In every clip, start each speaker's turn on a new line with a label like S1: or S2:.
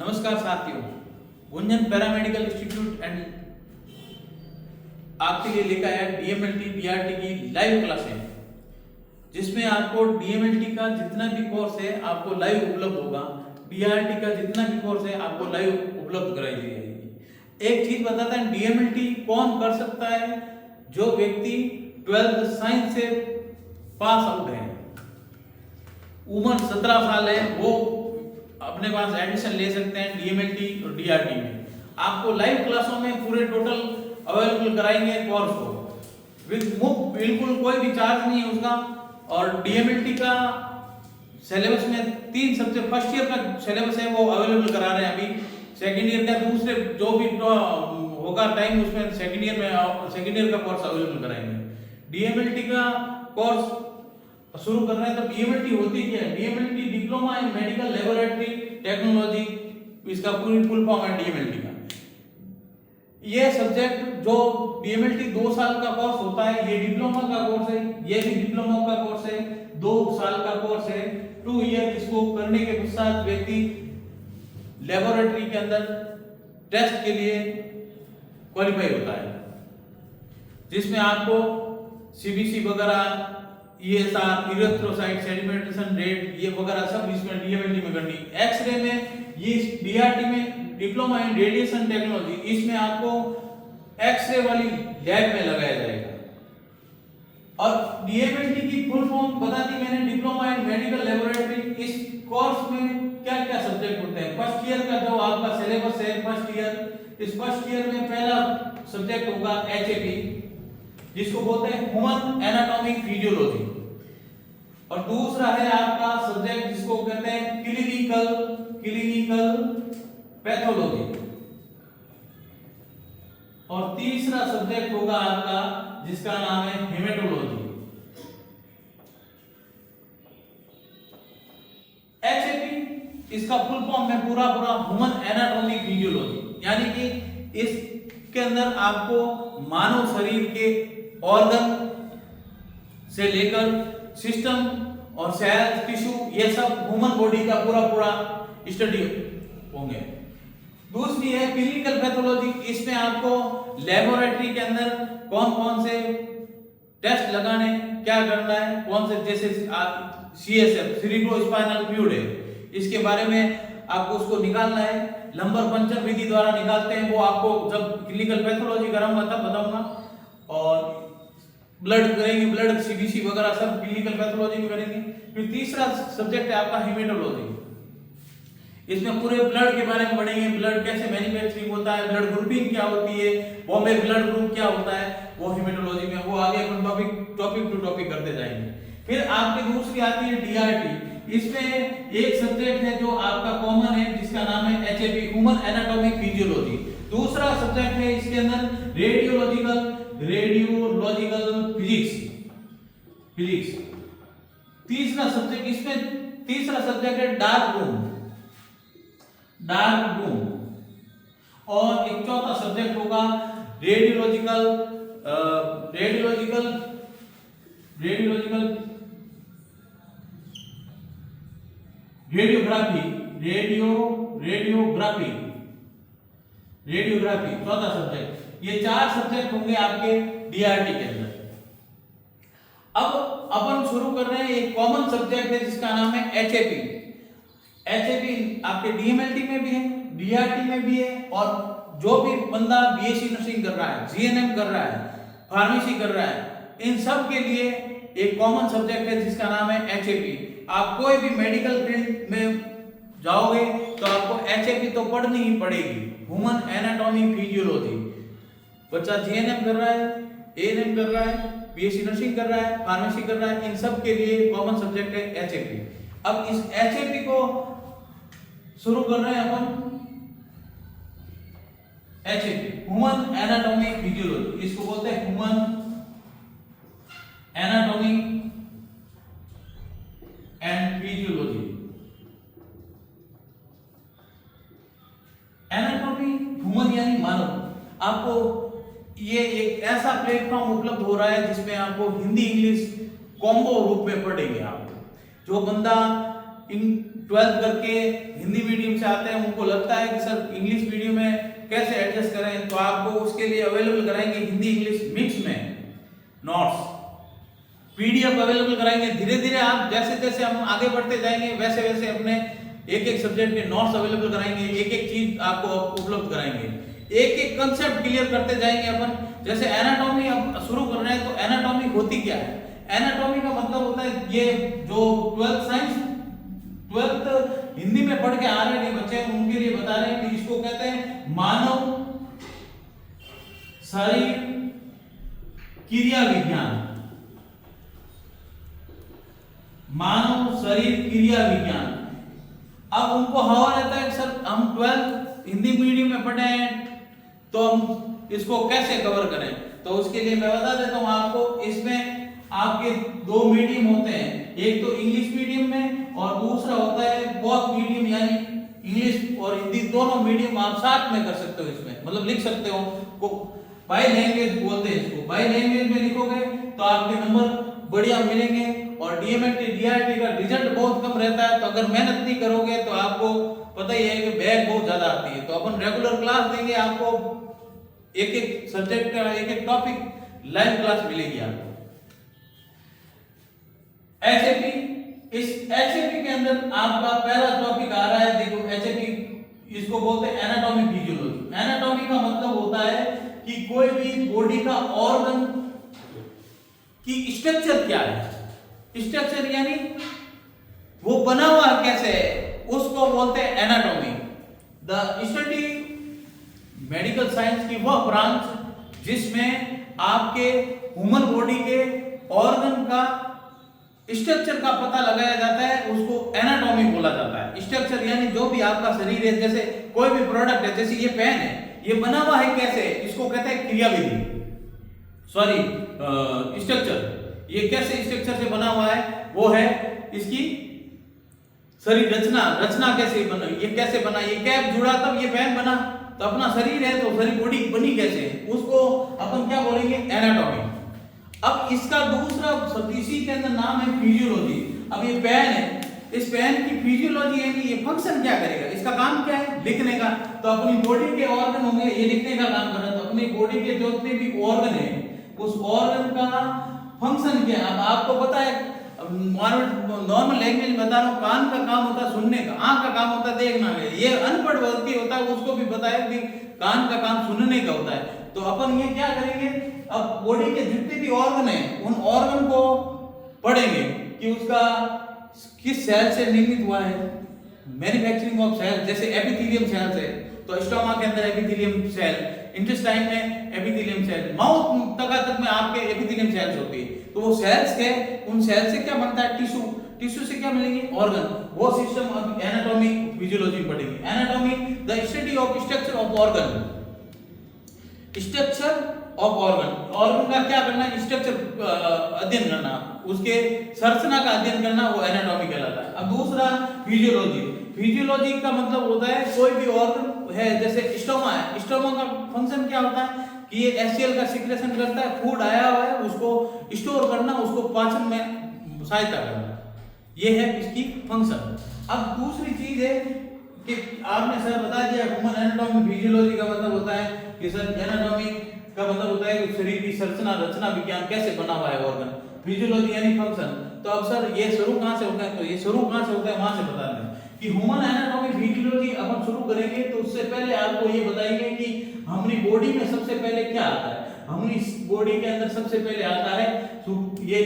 S1: नमस्कार साथियों, Gunjan paramedical institute and आपके लिए लेकर आया डीएमएलटी बीआरटी की लाइव क्लासें, जिसमें आपको डीएमएलटी का जितना भी कोर्स है आपको लाइव उपलब्ध होगा। बीआरटी का जितना भी कोर्स है आपको लाइव उपलब्ध कराई जाएगी। एक चीज बताता है, डीएमएलटी कौन कर सकता है? जो व्यक्ति 12th साइंस से पास आउट है, उम्र 17 साल है, वो अपने पास एडमिशन ले सकते हैं डीएमएलटी और डीआरटी में। आपको लाइव क्लासों में पूरे टोटल अवेलेबल कराएंगे कोर्स को विद मुफ्त, बिल्कुल कोई भी चार्ज नहीं है उसका। और डीएमएलटी का सिलेबस में 3 सब्जेक्ट, फर्स्ट ईयर का सिलेबस है वो अवेलेबल करा रहे हैं अभी। सेकेंड ईयर का दूसरे जो भी होगा टाइम, उसमें सेकेंड ईयर का कोर्स अवेलेबल कराएंगे। डीएमएलटी का कोर्स शुरू कर रहे हैं। तो डीएमएलटी होती क्या है? DMLT diploma in medical laboratory technology, इसका पूरी फुल फॉर्म है डीएमएलटी का। ये सब्जेक्ट जो डीएमएलटी 2 साल का कोर्स होता है, ये डिप्लोमा का कोर्स है, ये भी डिप्लोमा का कोर्स है, 2 साल का कोर्स है। 2 ईयर इसको करने के पश्चात व्यक्ति लेबोरेटरी के अंदर टेस्ट के लिए क्वालिफाई होता है, जिसमें आपको सीबीसी वगैरह, ईएसआर, इरेथ्रोसाइट सेडिमेंटेशन रेट, ये वगैरह सब इसमें डीएमएलटी में करनी। एक्सरे में, ये बीआरटी में डिप्लोमा इन रेडिएशन टेक्नोलॉजी, इसमें आपको एक्सरे वाली लैब में लगाया जाएगा। और डीएमएलटी की फुल फॉर्म बता दी मैंने, डिप्लोमा इन मेडिकल लेबोरेटरी। इस कोर्स में क्या क्या सब्जेक्ट होते हैं? फर्स्ट ईयर का जो आपका सिलेबस है फर्स्ट ईयर, इस फर्स्ट ईयर में पहला सब्जेक्ट होगा एचएपी, जिसको बोलते हैं ह्यूमन एनाटॉमी फिजियोलॉजी। और दूसरा है आपका सब्जेक्ट जिसको कहते हैं क्लिनिकल पैथोलॉजी। और तीसरा सब्जेक्ट होगा आपका जिसका नाम है हेमेटोलॉजी। एचएपी इसका फुल फॉर्म है पूरा ह्यूमन एनाटॉमी फिजियोलॉजी, यानी कि इसके अंदर आपको मानव शरीर के ऑर्गन से लेकर सिस्टम और सेल, टिश्यू, ये सब ह्यूमन बॉडी का पूरा स्टडी होंगे। दूसरी है क्लिनिकल पैथोलॉजी, इसमें आपको लेबोरेटरी के अंदर कौन कौन से टेस्ट लगाने, क्या करना है, कौन से, जैसे सीएसएफ सेरिब्रो स्पाइनल फ्लूइड है, इसके बारे में आपको उसको निकालना है। लंबर पंचर विधि द्वारा निकालते हैं, वो आपको जब क्लिनिकल पैथोलॉजी कराऊंगा तब बताऊंगा। और ब्लड करेंगे, ब्लड सीबीसी वगैरह सब क्लिनिकल पैथोलॉजी में करेंगे। फिर तीसरा सब्जेक्ट है आपका हेमेटोलॉजी, इसमें पूरे ब्लड के बारे में पढ़ेंगे। ब्लड कैसे मैन्युफैक्चरिंग होता है, ब्लड ग्रुपिंग क्या होती है, बॉम्बे ब्लड ग्रुप क्या होता है, वो हेमेटोलॉजी में, वो आगे अपन टॉपिक टू टॉपिक करते जाएंगे। फिर आपकी दूसरी आती है डीआरटी, इसमें एक सब्जेक्ट है जो आपका कॉमन है जिसका नाम है एचएपी, ह्यूमन एनाटॉमी फिजियोलॉजी। दूसरा सब्जेक्ट है इसके अंदर रेडियोलॉजिकल फिजिक्स। तीसरा सब्जेक्ट, इसमें तीसरा सब्जेक्ट है डार्क रूम। और एक चौथा सब्जेक्ट होगा रेडियोग्राफी चौथा सब्जेक्ट। ये 4 सब्जेक्ट होंगे आपके डीआरटी के अंदर। अब अपन शुरू कर रहे हैं, एक कॉमन सब्जेक्ट है जिसका नाम है एचएपी। एचएपी आपके डीएमएलटी में भी है, डीआरटी में भी है, और जो भी बंदा बीएससी नर्सिंग कर रहा है, जीएनएम कर रहा है, फार्मेसी कर रहा है, इन सब के लिए एक कॉमन सब्जेक्ट है जिसका नाम है एचएपी। आप कोई भी मेडिकल फील्ड में जाओगे तो आपको एचएपी तो पढ़नी ही पड़ेगी, ह्यूमन एनाटॉमी फिजियोलॉजी। बच्चा जीएनएम कर रहा है, एएनएम कर रहा है, बीएससी नर्सिंग कर रहा है, फार्मेसी कर रहा है, इन सब के लिए कॉमन सब्जेक्ट है एचएपी। अब इस एचएपी को शुरू कर रहे हैं अपन। एचएपी ह्यूमन एनाटॉमी फिजियोलॉजी, इसको बोलते हैं human anatomy and physiology. Anatomy human यानी मानव। आपको ये एक ऐसा प्लेटफॉर्म उपलब्ध हो रहा है जिसमें आपको हिंदी इंग्लिश कॉम्बो रूप में पढ़ेंगे। आप जो बंदा इन 12th करके हिंदी मीडियम से आते हैं, उनको लगता है कि सर इंग्लिश मीडियम में कैसे एडजस्ट करें, तो आपको उसके लिए अवेलेबल कराएंगे हिंदी इंग्लिश मिक्स में नोट्स, पीडीएफ अवेलेबल कराएंगे। धीरे धीरे आप जैसे जैसे हम आगे बढ़ते जाएंगे वैसे वैसे अपने एक एक सब्जेक्ट के नोट्स अवेलेबल कराएंगे, एक एक चीज आपको उपलब्ध कराएंगे, एक एक कंसेप्ट क्लियर करते जाएंगे अपन। जैसे एनाटॉमी अब शुरू कर रहे हैं, तो एनाटॉमी होती क्या है? एनाटॉमी का मतलब होता है ये जो 12th साइंस 12th हिंदी में पढ़ के आ रहे हैं बच्चे, उनके लिए बता रहे हैं कि इसको कहते हैं मानव शरीर क्रिया विज्ञान, मानव शरीर क्रिया विज्ञान। अब उनको हवा रहता है सर हम 12th हिंदी मीडियम में पढ़े हैं तो हम इसको कैसे कवर करें, तो उसके लिए मैं बता देता हूं आपको। इसमें आपके दो मीडियम होते हैं, एक तो इंग्लिश मीडियम में और दूसरा होता है बोथ मीडियम, यानी इंग्लिश और हिंदी दोनों मीडियम आप साथ में कर सकते हो। इसमें मतलब लिख सकते हो, बाय लैंग्वेज बोलते हैं इसको। बाय लैंग्वेज में लिखोगे तो आपके नंबर बढ़िया मिलेंगे और डीएमएलटी डीआरटी का रिजल्ट बहुत कम रहता है। तो अगर मेहनत नहीं करोगे तो आपको पता ही है कि बैक बहुत ज्यादा आती है। तो अपन रेगुलर क्लास देंगे आपको, एक एक सब्जेक्ट का एक एक टॉपिक लाइव क्लास मिलेगी आपको। एचएपी, इस एचएपी के अंदर आपका पहला टॉपिक आ रहा है, देखो एचएपी इसको बोलते हैं एनाटॉमी फिजियोलॉजी। एनाटॉमी का मतलब होता है कि कोई भी बॉडी का ऑर्गन की स्ट्रक्चर क्या है, स्ट्रक्चर यानी वो बना हुआ कैसे है, उसको बोलते हैं anatomy. The study medical science की वह ब्रांच जिसमें आपके ह्यूमन बॉडी के ऑर्गन का स्ट्रक्चर का पता लगाया जाता है, उसको एनाटॉमी बोला जाता है। स्ट्रक्चर यानी जो भी आपका शरीर है, जैसे कोई भी प्रोडक्ट है, जैसे ये पेन है, ये बना हुआ है कैसे, इसको कहते हैं क्रियाविधि, सॉरी स्ट्रक्चर। ये कैसे स्ट्रक्चर से बना हुआ है, वो है इसकी शरीर रचना। रचना कैसे बना, ये कैसे बना, ये कैप जुड़ा तब ये पेन बना, तो अपना शरीर है तो शरीर बॉडी बनी कैसे, उसको अपन क्या बोलेंगे, एनाटॉमी। अब इसका दूसरा शब्द इसी के अंदर नाम है फिजियोलॉजी। अब ये पेन है, इस पेन की फिजियोलॉजी यानी ये फंक्शन क्या करेगा, इसका काम क्या है, लिखने का। तो अपनी बॉडी के ऑर्गन होंगे, ये लिखने का काम कर रहा है। तो अपनी बॉडी के जितने भी ऑर्गन है, उस ऑर्गन का फंक्शन क्या है। अब आपको पता है, नॉर्मल लैंग्वेज बता रहा हूँ, कान का काम होता है सुनने का, आंख का काम होता है देखना का। ये अनपढ़ व्यक्ति होता है उसको भी पता है कि कान का काम सुनने का होता है। तो अपन ये क्या करेंगे, अब बॉडी के जितने भी ऑर्गन है उन ऑर्गन को पढ़ेंगे कि उसका किस सेल से निर्मित हुआ है, मैन्युफैक्चरिंग ऑफ सेल। जैसे एपिथेलियम सेल्स है तो स्टोमा के अंदर एपिथेलियम सेल, इंटेस्टाइन में एपिथेलियम सेल, माउथ तक में आपके एपिथेलियम सेल्स होती है। तो वो सेल्स के, उन सेल से क्या बनता है, टिश्यू, टिश्यू से क्या मिलेंगे, ऑर्गन। वो सिस्टम अब एनाटॉमी फिजियोलॉजी पढ़ेंगे। Anatomy the study of structure of organ, structure of organ. Organ का क्या करना है, स्ट्रक्चर अध्ययन करना, उसके संरचना का अध्ययन करना, वो एनाटॉमी कहलाता है। अब दूसरा फिजियोलॉजी। फिजियोलॉजी का मतलब होता है कोई भी ऑर्गन है, जैसे स्टोमा है, स्टोमा का फंक्शन क्या होता है कि ये एचसीएल का सिक्रेशन करता है, फूड आया हुआ है उसको स्टोर करना, उसको पाचन में सहायता करना, ये है इसकी फंक्शन। अब दूसरी चीज है कि आपने सर बता दिया ह्यूमन एनाटॉमी फिजियोलॉजी का मतलब होता है कि सर एनाटॉमी का मतलब होता है कि शरीर की संरचना, रचना विज्ञान कैसे बना हुआ है ऑर्गन। फिजियोलॉजी यानी फंक्शन। तो अब सर ये शुरू कहां से होता है, तो ये शुरू कहां से होता है वहां से बता दें कि ह्यूमन एनाटॉमी फिजियोलॉजी अपन शुरू करेंगे तो उससे पहले आपको ये बताएंगे कि हमारी बॉडी में सबसे पहले क्या आता है। हमारी बॉडी के अंदर सबसे पहले आता है ये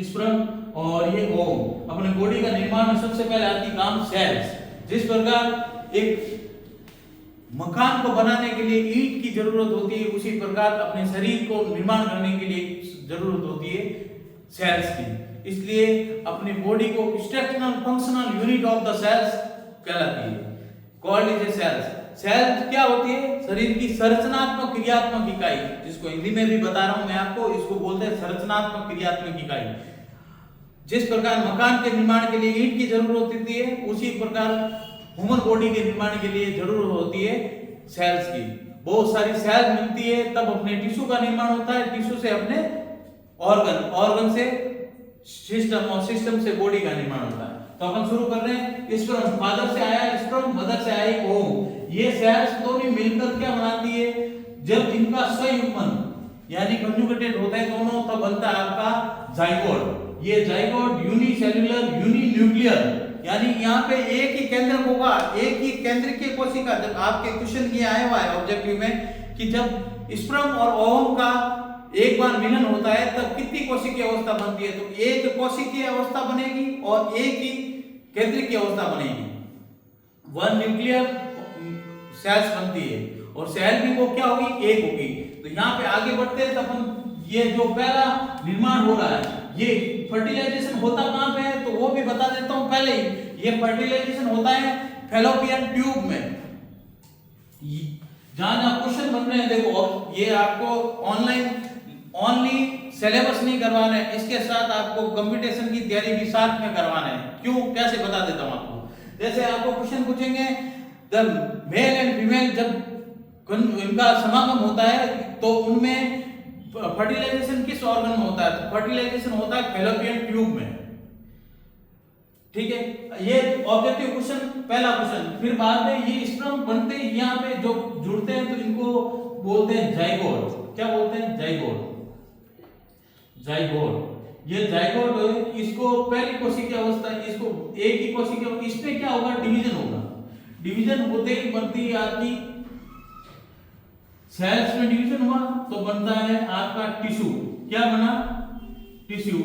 S1: स्पर्म और ये ओव। अपने बॉडी का निर्माण में सबसे पहले आती काम सेल्स। जिस प्रकार एक मकान को बनाने के लिए ईंट की जरूरत होती है, उसी प्रकार अपने शरीर को निर्माण करने के लिए जरूरत होती है सेल्स की। इसलिए अपनी बॉडी को structural functional unit of the cells कहलाती है, called is a cells. Cell क्या होती है, शरीर की संरचनात्मक क्रियात्मक इकाई, जिसको हिंदी में भी बता रहा हूं मैं आपको, इसको बोलते हैं संरचनात्मक क्रियात्मक इकाई। जिस प्रकार मकान के निर्माण के लिए ईंट की जरूरत होती है, उसी प्रकार ह्यूमन बॉडी के निर्माण के लिए जरूरत होती है सेल्स की। बहुत सारी सेल मिलती है तब अपने टिश्यू का निर्माण होता है, टिश्यू से अपने ऑर्गन, ऑर्गन से सिस्टम और सिस्टम से बॉडी का निर्माण होता है। तो अपन शुरू कर रहे हैं। स्पर्म फादर से आया स्पर्म, मदर से आई ओम। ये सेल्स दोनों मिलकर क्या बनाती है, जब इनका संयुग्मन यानी कंजुगेटेड होता है दोनों, तब बनता है आपका जाइगोट। ये जाइगोट यूनिसेल्युलर यूनिन्यूक्लियर, यानी यहाँ पे एक ही केंद्रक होगा, एक ही केंद्रीय कोशिका। जब आपके क्वेश्चन ये आया हुआ है ऑब्जेक्टिव में कि जब स्पर्म और ओवम का एक बार मिलन होता है तब कितनी कोशिकीय अवस्था बनती है, तो एक कोशिकीय अवस्था बनेगी और एक ही केंद्रीय अवस्था बनेगी। वन न्यूक्लियर सेल्स बनती है और सेल भी वो क्या होगी, एक होगी। तो यहाँ पे आगे बढ़ते हैं तो अपन ये जो पहला निर्माण हो रहा है, ये फर्टिलाइजेशन होता कहाँ पे है, तो वो भी बता देता हूँ पहले ही। ये फर्टिलाइजेशन होता है फैलोपियन ट्यूब में। जहां जहां क्वेश्चन बन रहे हैं देखो, ये आपको ऑनलाइन ओनली सिलेबस नहीं करवाना है, इसके साथ आपको कंपटीशन की तैयारी भी साथ में करवाना है। क्यों, कैसे बता देता हूं आपको। जैसे आपको क्वेश्चन पूछेंगे जब मेल एंड फीमेल जब इनका समागम होता है तो उनमें फर्टिलाइजेशन किस ऑर्गन में होता है, तो फर्टिलाइजेशन होता है फैलोपियन ट्यूब में। ठीक है, ये ऑब्जेक्टिव क्वेश्चन पहला क्वेश्चन। फिर बाद में ये स्पर्म बनते हैं, यहाँ पे जो जुड़ते हैं तो इनको बोलते हैं जाइगोट। क्या बोलते हैं, जाइगोट। जाइगोट, ये जाइगोट, इसको पहली कोशिकीय अवस्था, इसको एक ही कोशिकीय, इसमें क्या होगा, डिवीजन होगा। डिवीजन होते ही बनती है आपकी सेल्स में डिवीजन हुआ तो बनता है आपका टिश्यू। क्या बना, टिश्यू।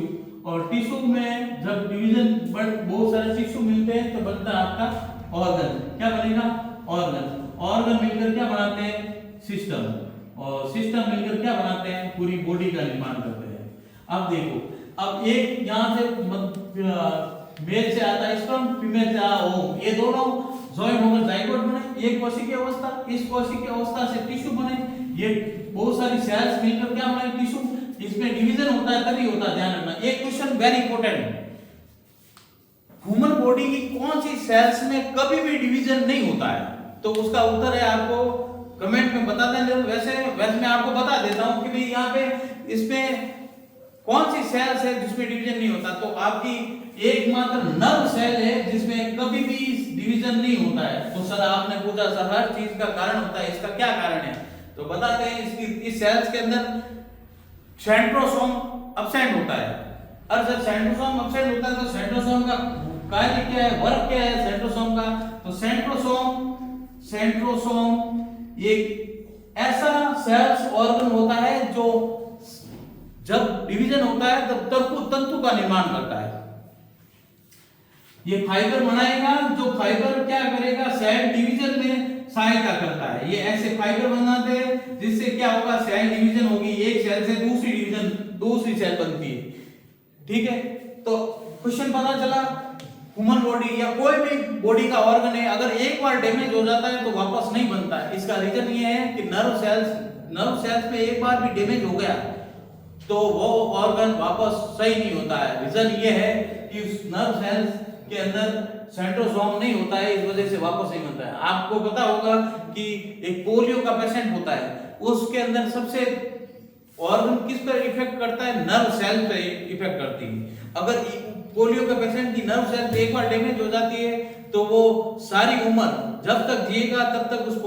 S1: और टिश्यू में जब डिवीजन बहुत सारे टिश्यू मिलते हैं तो बनता है आपका ऑर्गन। क्या बनेगा, ऑर्गन। ऑर्गन मिलकर क्या बनाते हैं, सिस्टम। और सिस्टम मिलकर क्या बनाते हैं, पूरी बॉडी का निर्माण करते हैं। अब देखो, अब एक यहां से मेल से आता है स्पर्म, फीमेल से आता ओवम, ये दोनों जॉइन होकर जाइगोट बने, एक कोशिकीय अवस्था। इस कोशिकीय अवस्था से टिश्यू बने, ये बहुत सारी सेल्स मिलकर क्या बने, टिश्यू। इसमें डिवीजन होता है तभी होता है, ध्यान रखना। एक question very important, human body की कौन सी सेल्स में कभी भी डिवीजन नहीं होता है, तो उसका उत्तर है आपको कमेंट में बता दें। वैसे मैं आपको बता देता हूं कि भाई यहाँ पे इसमें कौन सी सेल्स है जिसमें डिवीजन नहीं होता, तो आपकी एकमात्र नर्व सेल है जिसमें कभी भी डिवीजन नहीं होता है। तो सर आपने पूछा सर हर चीज का कारण होता है, इसका क्या कारण है, तो बताते हैं। इसकी इस सेल्स के अंदर सेंट्रोसोम एब्सेंट होता है। और सर सेंट्रोसोम एब्सेंट होता है तो सेंट्रोसोम का कार्य क्या है, वर्क क्या है सेंट्रोसोम का, तो सेंट्रोसोम एक ऐसा सेल्स ऑर्गन होता है जो जब डिवीजन होता है तब तंतु का निर्माण करता है। ये फाइबर बनाएगा, जो फाइबर क्या करेगा, सेल डिवीजन में सहायता करता है। ये ऐसे फाइबर बनाते हैं जिससे क्या होगा, सेल डिवीजन होगी, एक सेल से दूसरी सेल बनती है। ठीक है, तो क्वेश्चन पता चला, ह्यूमन बॉडी या कोई भी बॉडी का ऑर्गन है, अगर एक बार डैमेज हो जाता है तो वापस नहीं बनता है। इसका रीजन ये है कि नर्व सेल्स में एक बार भी डैमेज हो गया तो वो ऑर्गन वापस सही नहीं होता है। रीजन ये है कि उस नर्व सेल्स के अंदर सेंट्रोसोम नहीं होता है, इस वजह से वापस नहीं बनता है। आपको पता होगा कि एक पोलियो का पेशेंट होता है, उसके अंदर सबसे ऑर्गन किस पर इफेक्ट करता है, नर्व सेल पर इफेक्ट करती है। अगर पोलियो का पेशेंट की नर्व सेल एक बार डैमेज हो जाती है तो वो सारी उम्र जब तक जिएगा तब तक जिस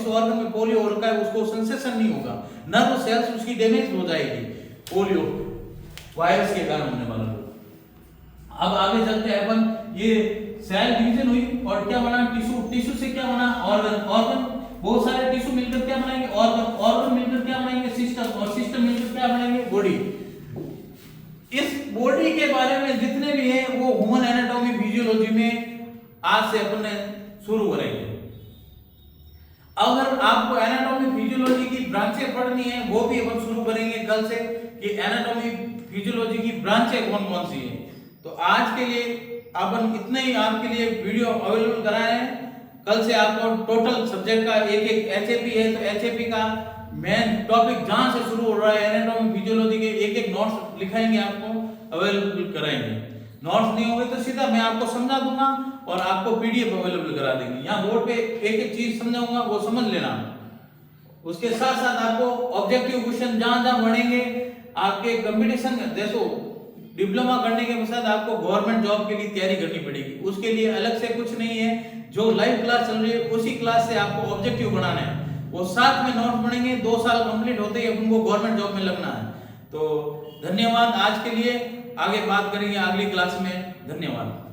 S1: ऑर्गन में पोलियो हो रखा है उसको सेंसेशन नहीं होगा, नर्व सेल्स उसकी डैमेज हो जाएगी पोलियो वायरस के कारण होने वाला। अब आगे चलते हैं अपन, ये सेल डिवीजन हुई और क्या बना, टिश्यू से क्या बना, ऑर्गन। बहुत सारे टिश्यू मिलकर क्या बनाएंगे, ऑर्गन मिलकर क्या बनाएंगे, सिस्टम, और सिस्टम मिलकर क्या बनाएंगे, बॉडी। इस बॉडी के बारे में जितने भी हैं वो ह्यूमन एनाटॉमी फिजियोलॉजी में आज से अपन शुरू करेंगे। अगर आपको एनाटॉमी फिजियोलॉजी की ब्रांचें पढ़नी है वो भी अपन शुरू करेंगे कल से, कि एनाटॉमी फिजियोलॉजी की ब्रांचें कौन कौन सी हैं। तो आज के लिए अपन इतने ही आपके लिए वीडियो अवेलेबल करा रहे हैं। कल से आपको टोटल सब्जेक्ट का एक एचएपी है तो एचएपी का मेन टॉपिक जहां से शुरू हो रहा है एनाटॉमी फिजियोलॉजी के एक नोट्स लिखाएंगे, आपको अवेलेबल कराएंगे। नोट्स नहीं होंगे तो सीधा मैं आपको समझा दूंगा और आपको पीडीएफ अवेलेबल करा देंगे। यहाँ बोर्ड पे एक चीज समझाऊंगा वो समझ लेना। उसके साथ साथ आपको ऑब्जेक्टिव क्वेश्चन जहां जहां बढ़ेंगे आपके कंपटीशन, देखो डिप्लोमा करने के पश्चात आपको गवर्नमेंट जॉब के लिए तैयारी करनी पड़ेगी। उसके लिए अलग से कुछ नहीं है, जो लाइव क्लास चल रही है उसी क्लास से आपको ऑब्जेक्टिव बनाना है, वो साथ में नोट पढ़ेंगे। 2 साल कंप्लीट होते ही अपन को गवर्नमेंट जॉब में लगना है। तो धन्यवाद आज के लिए, आगे बात करेंगे अगली क्लास में। धन्यवाद।